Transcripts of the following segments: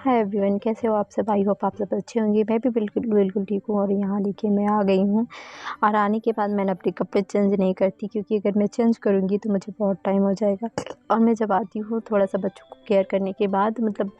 Hi everyone, कैसे हो आप सब। आई होप आप सब अच्छे होंगे। मैं भी बिल्कुल बिल्कुल ठीक हूँ। और यहाँ देखिए मैं आ गई हूँ। और आने के बाद मैंने अपने कपड़े चेंज नहीं करती, क्योंकि अगर मैं चेंज करूँगी तो मुझे बहुत टाइम हो जाएगा। और मैं जब आती हूँ थोड़ा सा बच्चों को केयर करने के बाद, मतलब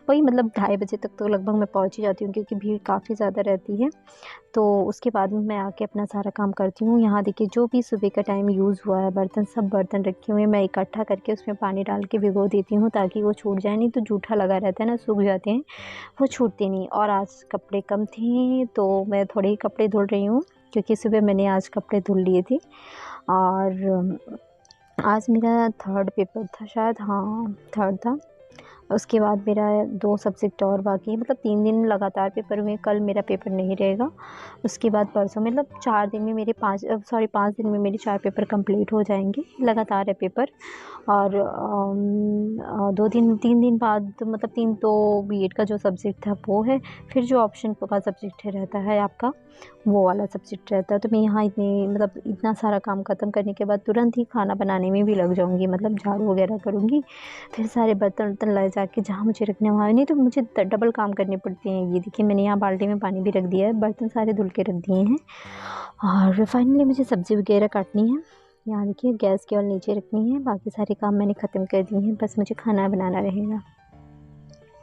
वही 2:30 बजे तक तो लगभग मैं पहुँच ही जाती हूँ, क्योंकि भीड़ काफ़ी ज़्यादा रहती है। तो उसके बाद में मैं आके अपना सारा काम करती हूँ। यहाँ देखिए जो भी सुबह का टाइम यूज़ हुआ है, सब बर्तन रखे हुए हैं, मैं इकट्ठा करके उसमें पानी डाल के भिगो देती हूँ, ताकि वो छूट जाए। नहीं तो जूठा लगा रहता है ना, सूख जाते हैं, वो छूटते नहीं। और आज कपड़े कम थे तो मैं थोड़े ही कपड़े धुल रही हूँ, क्योंकि सुबह मैंने आज कपड़े धुल लिए थे। और आज मेरा थर्ड पेपर था शायद, हाँ थर्ड था। उसके बाद मेरा 2 सब्जेक्ट और बाकी है, मतलब 3 दिन लगातार पेपर हुए। कल मेरा पेपर नहीं रहेगा। उसके बाद परसों, मतलब 4 दिन में मेरे 5 दिन में मेरे 4 पेपर कंप्लीट हो जाएंगे। लगातार है पेपर। और 3 दिन बाद, मतलब 3 तो बीएड का जो सब्जेक्ट था वो है, फिर जो ऑप्शन का सब्जेक्ट रहता है आपका, वो वाला सब्जेक्ट रहता है। तो मैं यहाँ इतना सारा काम ख़त्म करने के बाद तुरंत ही खाना बनाने में भी लग जाऊँगी, मतलब झाड़ू वगैरह करूँगी, फिर सारे बर्तन वर्तन ले जाके जहाँ मुझे रखने वहाँ। नहीं तो मुझे डबल काम करने पड़ते हैं। ये देखिए मैंने यहाँ बाल्टी में पानी भी रख दिया है, बर्तन सारे धुल के रख दिए हैं। और फाइनली मुझे सब्ज़ी वगैरह काटनी है। यहाँ देखिए गैस केवल नीचे रखनी है, बाकी सारे काम मैंने ख़त्म कर दिए हैं, बस मुझे खाना बनाना रहेगा।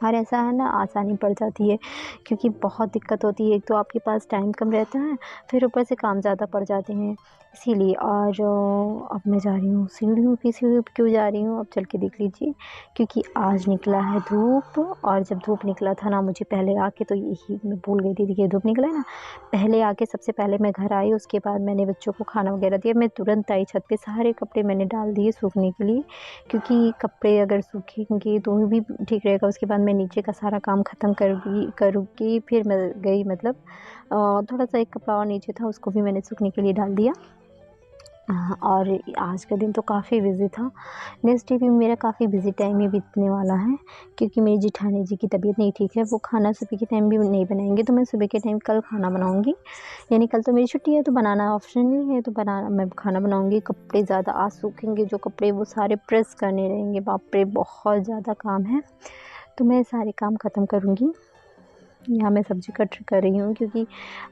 और ऐसा है ना, आसानी पड़ जाती है, क्योंकि बहुत दिक्कत होती है। एक तो आपके पास टाइम कम रहता है, फिर ऊपर से काम ज़्यादा पड़ जाते हैं, इसीलिए। और अब मैं जा रही हूँ सीढ़ियों पे क्यों जा रही हूँ, अब चल के देख लीजिए। क्योंकि आज निकला है धूप, और जब धूप निकला था ना, मुझे पहले आके तो यही मैं भूल गई थी। देखिए धूप निकला है ना, पहले आके सबसे पहले मैं घर आई, उसके बाद मैंने बच्चों को खाना वगैरह दिया। मैं तुरंत आई छत पे, सारे कपड़े मैंने डाल दिए सूखने के लिए, क्योंकि कपड़े अगर सूखेंगे तो भी ठीक रहेगा। उसके बाद मैं नीचे का सारा काम ख़त्म करूँगी, फिर मैं गई, मतलब थोड़ा सा एक कपड़ा और नीचे था, उसको भी मैंने सूखने के लिए डाल दिया। और आज का दिन तो काफ़ी बिज़ी था। नेक्स्ट डे भी मेरा काफ़ी बिज़ी टाइम ही बीतने वाला है, क्योंकि मेरी जेठानी जी की तबीयत नहीं ठीक है। वो खाना सुबह के टाइम भी नहीं बनाएंगे, तो मैं सुबह के टाइम कल खाना बनाऊंगी। यानी कल तो मेरी छुट्टी है, तो बनाना ऑप्शन नहीं है, तो मैं खाना बनाऊंगी। कपड़े ज़्यादा आज सूखेंगे जो कपड़े, वो सारे प्रेस करने रहेंगे। बाप रे, बहुत ज़्यादा काम है, तो मैं सारे काम ख़त्म करूँगी। यहाँ मैं सब्ज़ी कट कर रही हूँ, क्योंकि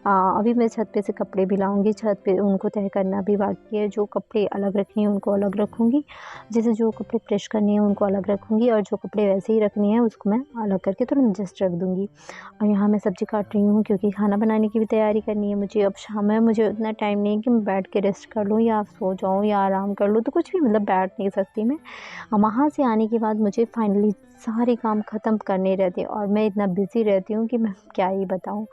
अभी मैं छत पे से कपड़े भी लाऊंगी। छत पे उनको तह करना भी बाकी है। जो कपड़े अलग रखे हैं उनको अलग रखूँगी, जैसे जो कपड़े प्रेस करने हैं उनको अलग रखूँगी, और जो कपड़े वैसे ही रखने हैं उसको मैं अलग करके तुरंत जस्ट रख दूँगी। और यहाँ मैं सब्ज़ी काट रही हूँ, क्योंकि खाना बनाने की भी तैयारी करनी है मुझे। अब शाम है, मुझे उतना टाइम नहीं है कि मैं बैठ के रेस्ट कर लूँ, या सो जाऊँ, या आराम कर लूँ, तो कुछ भी, मतलब बैठ नहीं सकती मैं। वहाँ से आने के बाद मुझे फाइनली सारे काम ख़त्म करने रहते हैं, और मैं इतना बिज़ी रहती हूँ कि मैं क्या ही बताऊँ।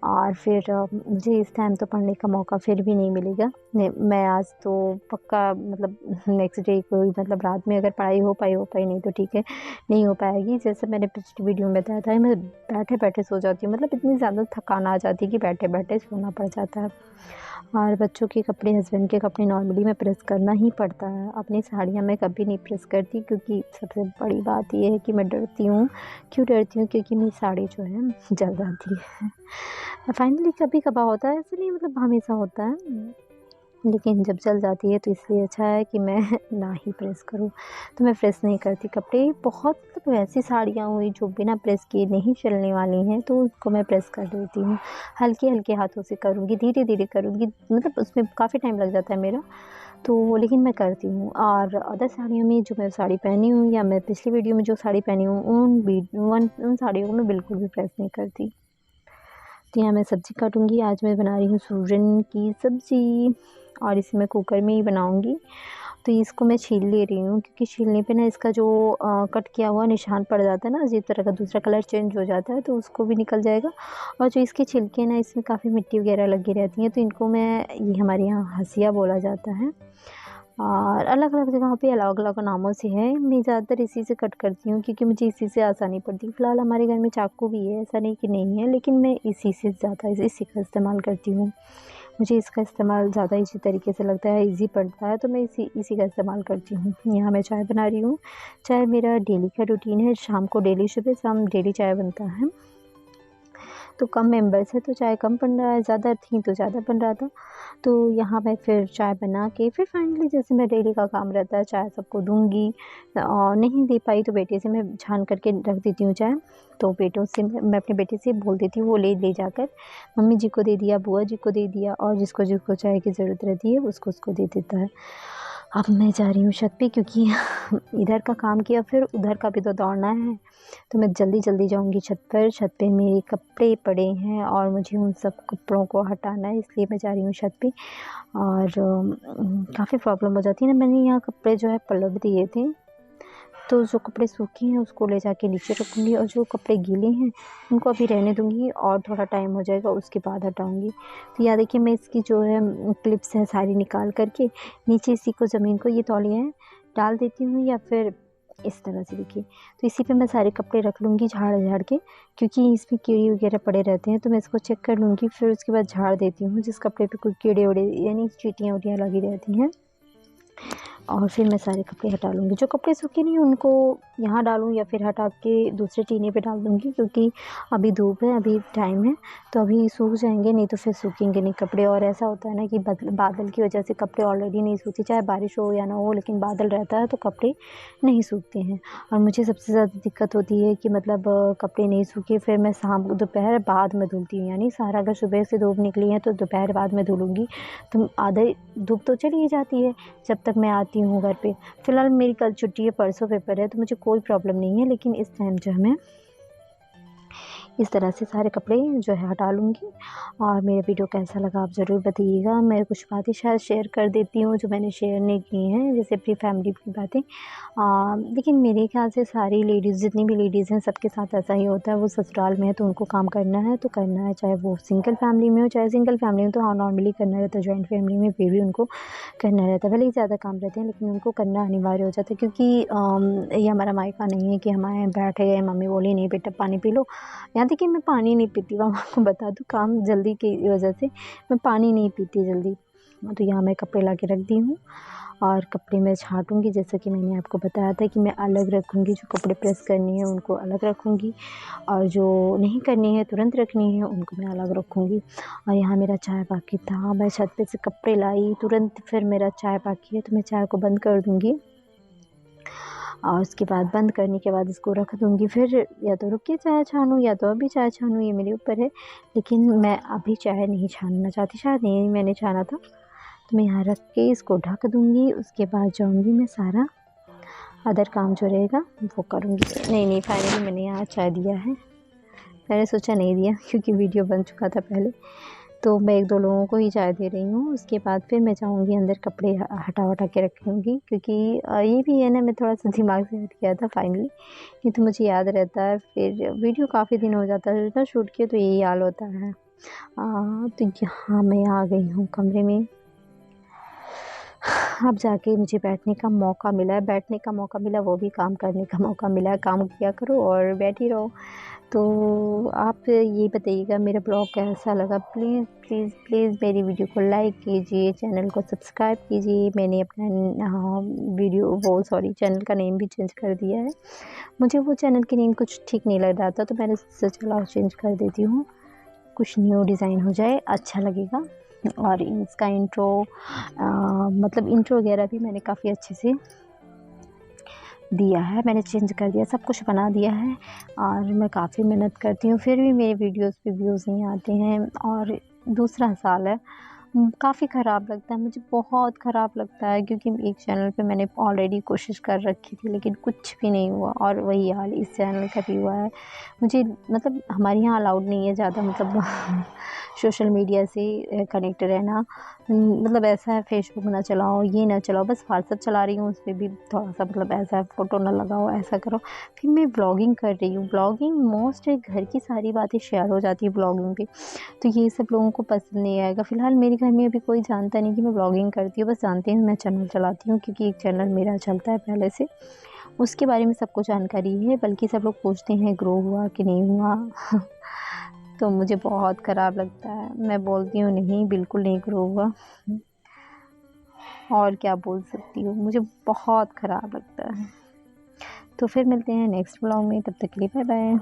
और फिर मुझे इस टाइम तो पढ़ने का मौका फिर भी नहीं मिलेगा। मैं आज तो पक्का, मतलब नेक्स्ट डे को, मतलब रात में अगर पढ़ाई हो पाई, नहीं तो ठीक है, नहीं हो पाएगी। जैसे मैंने पिछली वीडियो में बताया था, मैं बैठे-बैठे सो जाती हूँ, मतलब इतनी ज़्यादा थकान आ जाती है कि बैठे-बैठे सोना पड़ जाता है। और बच्चों के कपड़े, हस्बैंड के कपड़े नॉर्मली मैं प्रेस करना ही पड़ता है। अपनी साड़ियाँ मैं कभी नहीं प्रेस करती, क्योंकि सबसे बड़ी बात ये है कि मैं डरती हूँ। क्यों डरती हूँ? क्योंकि मेरी साड़ी जो है जल जाती है। फाइनली कभी-कभार होता है, ऐसे नहीं, मतलब हमेशा होता है, लेकिन जब जल जाती है तो इसलिए अच्छा है कि मैं ना ही प्रेस करूँ। तो मैं प्रेस नहीं करती कपड़े। बहुत, मतलब ऐसी साड़ियाँ हुई जो बिना प्रेस किए नहीं चलने वाली हैं, तो उसको मैं प्रेस कर देती हूँ। हल्के-हल्के हाथों से करूँगी, धीरे-धीरे करूँगी, मतलब उसमें काफ़ी टाइम लग जाता है मेरा, तो लेकिन मैं करती हूँ। और अदर साड़ियों में, जो मैं साड़ी पहनी हूँ, या मैं पिछली वीडियो में जो साड़ी पहनी हूँ, उन साड़ियों को मैं बिल्कुल भी प्रेस नहीं करती। तो यहाँ मैं सब्ज़ी काटूँगी। आज मैं बना रही हूँ सूरन की सब्ज़ी, और इसे मैं कुकर में ही बनाऊँगी। तो इसको मैं छील ले रही हूँ, क्योंकि छीलने पे ना इसका जो कट किया हुआ निशान पड़ जाता है ना, अजीब तरह का, दूसरा कलर चेंज हो जाता है, तो उसको भी निकल जाएगा। और जो इसके छिलके ना, इसमें काफ़ी मिट्टी वगैरह लगी रहती है, तो इनको मैं, ये हमारे यहाँ हंसिया बोला जाता है, और अलग-अलग जगहों पे अलग-अलग नामों से है। मैं ज़्यादातर इसी से कट करती हूँ, क्योंकि मुझे इसी से आसानी पड़ती है। फ़िलहाल हमारे घर में चाकू भी है, ऐसा नहीं कि नहीं है, लेकिन मैं इसी से ज़्यादा इसी का इस्तेमाल करती हूँ। मुझे इसका इस्तेमाल ज़्यादा इसी तरीके से लगता है, ईज़ी पड़ता है, तो मैं इसी का इस्तेमाल करती हूँ। यहाँ मैं चाय बना रही हूँ। चाय मेरा डेली का रूटीन है, शाम को डेली, सुबह शाम डेली चाय बनता है। तो कम मेंबर्स है तो चाय कम बन रहा है, ज़्यादा थी तो ज़्यादा बन रहा था। तो यहाँ मैं फिर चाय बना के फिर फाइनली जैसे मैं डेली का काम रहता है चाय सबको दूँगी, और नहीं दे पाई तो बेटे से मैं छान करके रख देती हूँ चाय। तो बेटों से मैं अपने बेटे से बोल देती हूँ, वो ले जाकर मम्मी जी को दे दिया, बुआ जी को दे दिया, और जिसको जिसको चाय की ज़रूरत रहती है उसको उसको दे देता है। अब मैं जा रही हूँ छत पे, क्योंकि इधर का काम किया फिर उधर का भी तो दौड़ना है। तो मैं जल्दी जाऊँगी छत पर। छत पे मेरे कपड़े पड़े हैं और मुझे उन सब कपड़ों को हटाना है, इसलिए मैं जा रही हूँ छत पे। और काफ़ी प्रॉब्लम हो जाती है ना, मैंने यहाँ कपड़े जो है पलट दिए थे, तो जो कपड़े सूखे हैं उसको ले जाके नीचे रखूँगी, और जो कपड़े गीले हैं उनको अभी रहने दूँगी, और थोड़ा टाइम हो जाएगा उसके बाद हटाऊँगी। तो यहाँ देखिए मैं इसकी जो है क्लिप्स हैं सारी निकाल करके नीचे इसी को ज़मीन को ये तौलिया है डाल देती हूँ, या फिर इस तरह से देखिए। तो इसी पे मैं सारे कपड़े रख लूँगी झाड़ के, क्योंकि इसमें कीड़े वगैरह पड़े रहते हैं, तो मैं इसको चेक कर लूँगी, फिर उसके बाद झाड़ देती हूँ जिस कपड़े पे कोई कीड़े उड़े यानी चींटियाँ उटियाँ लगी रहती हैं। और फिर मैं सारे कपड़े हटा लूँगी। जो कपड़े सूखे नहीं उनको यहाँ डालूँ या फिर हटा के दूसरे टीने पे डाल दूँगी, क्योंकि अभी धूप है, अभी टाइम है, तो अभी सूख जाएंगे, नहीं तो फिर सूखेंगे नहीं कपड़े। और ऐसा होता है ना कि बादल की वजह से कपड़े ऑलरेडी नहीं सूखते, चाहे बारिश हो या ना हो, लेकिन बादल रहता है तो कपड़े नहीं सूखते हैं। और मुझे सबसे ज़्यादा दिक्कत होती है कि मतलब कपड़े नहीं सूखे, फिर मैं शाम दोपहर बाद में धुलती हूँ, यानी सारा अगर सुबह से धूप निकली है तो दोपहर बाद में धुलूँगी, तो आधे धूप तो चली ही जाती है जब तक मैं आती हूँ घर पे। फ़िलहाल मेरी कल छुट्टी है, परसों पेपर है, तो मुझे कोई प्रॉब्लम नहीं है, लेकिन इस टाइम जो है मैं इस तरह से सारे कपड़े जो है हटा लूँगी। और मेरा वीडियो कैसा लगा आप ज़रूर बताइएगा। मैं कुछ बातें शायद शेयर कर देती हूँ जो मैंने शेयर नहीं की हैं, जैसे अपनी फैमिली की बातें। लेकिन मेरे ख़्याल से सारी लेडीज़ जितनी भी लेडीज़ हैं सबके साथ ऐसा ही होता है, वो ससुराल में है तो उनको काम करना है तो करना है, चाहे वो सिंगल फैमिली में हो, चाहे सिंगल फैमिली में तो हाँ नॉर्मली करना रहता है, जॉइंट फैमिली में फिर भी उनको करना रहता है। भले ही ज़्यादा काम रहते हैं लेकिन उनको करना अनिवार्य हो जाता है, क्योंकि ये हमारा मायका नहीं है कि हम आए बैठे गए, मम्मी बोली नहीं बेटा पानी पी लो। यहाँ तक कि मैं पानी नहीं पीती, मैं आपको बता दूँ काम जल्दी की वजह से मैं पानी नहीं पीती जल्दी। तो यहाँ मैं कपड़े ला के रख दी हूँ, और कपड़े मैं छाँटूँगी जैसा कि मैंने आपको बताया था कि मैं अलग रखूँगी, जो कपड़े प्रेस करनी है उनको अलग रखूँगी, और जो नहीं करनी है तुरंत रखनी है उनको मैं अलग रखूँगी। और यहाँ मेरा चाय बाकी था, मैं छत पे से कपड़े लाई तुरंत, फिर मेरा चाय बाकी है तो मैं चाय को बंद कर दूँगी, और उसके बाद बंद करने के बाद इसको रख दूँगी। फिर या तो रुक के चाय छानूँ या तो अभी चाय छानूँ, ये मेरे ऊपर है, लेकिन मैं अभी चाय नहीं छानना चाहती, शायद नहीं मैंने छाना था। तो मैं यहाँ रख के इसको ढक दूँगी, उसके बाद जाऊँगी मैं सारा अदर काम जो रहेगा वो करूँगी। नहीं फाइनली मैंने यहाँ चाय दिया है, मैंने सोचा नहीं दिया क्योंकि वीडियो बन चुका था पहले, तो मैं 1-2 लोगों को ही चाय दे रही हूँ। उसके बाद फिर मैं जाऊँगी अंदर कपड़े हटा के रखूँगी, क्योंकि ये भी है ना, मैं थोड़ा-सा दिमाग से हट गया था फाइनली, नहीं तो मुझे याद रहता है, फिर वीडियो काफ़ी दिन हो जाता है ना शूट किए, तो यही हाल होता है। तो यहाँ मैं आ गई हूँ कमरे में। अब जाके मुझे बैठने का मौका मिला, वो भी काम करने का मौका मिला। काम किया करो और बैठी रहो। तो आप ये बताइएगा मेरा ब्लॉग कैसा लगा। प्लीज़ मेरी वीडियो को लाइक कीजिए, चैनल को सब्सक्राइब कीजिए। मैंने अपना चैनल का नेम भी चेंज कर दिया है। मुझे वो चैनल की नेम कुछ ठीक नहीं लग रहा था, तो मैंने सोचा चलो चेंज कर देती हूँ, कुछ न्यू डिज़ाइन हो जाए, अच्छा लगेगा। और इसका इंट्रो वगैरह भी मैंने काफ़ी अच्छे से दिया है, मैंने चेंज कर दिया, सब कुछ बना दिया है। और मैं काफ़ी मेहनत करती हूँ, फिर भी मेरे वीडियोस पे व्यूज़ नहीं आते हैं, और दूसरा साल है। काफ़ी ख़राब लगता है मुझे, बहुत ख़राब लगता है, क्योंकि एक चैनल पे मैंने ऑलरेडी कोशिश कर रखी थी लेकिन कुछ भी नहीं हुआ, और वही हाल इस चैनल का भी हुआ है। मुझे मतलब हमारे यहाँ अलाउड नहीं है ज़्यादा मतलब सोशल मीडिया से कनेक्ट रहना। मतलब ऐसा है फेसबुक ना चलाओ, ये ना चलाओ, बस व्हाट्सएप चला रही हूँ, उस पर भी थोड़ा-सा मतलब ऐसा है फ़ोटो ना लगाओ, ऐसा करो। फिर मैं व्लॉगिंग कर रही हूँ, व्लॉगिंग मोस्टली घर की सारी बातें शेयर हो जाती है व्लॉगिंग पे, तो ये सब लोगों को पसंद नहीं आएगा। फ़िलहाल मेरे घर में अभी कोई जानता नहीं कि मैं व्लॉगिंग करती हूँ, बस जानते हैं मैं चैनल चलाती हूँ, क्योंकि एक चैनल मेरा चलता है पहले से, उसके बारे में सबको जानकारी है, बल्कि सब लोग पूछते हैं ग्रो हुआ कि नहीं हुआ। तो मुझे बहुत ख़राब लगता है, मैं बोलती हूँ नहीं बिल्कुल नहीं ग्रो हुआ। और क्या बोल सकती हूँ, मुझे बहुत ख़राब लगता है। तो फिर मिलते हैं नेक्स्ट व्लॉग में, तब तक के लिए बाय बाय।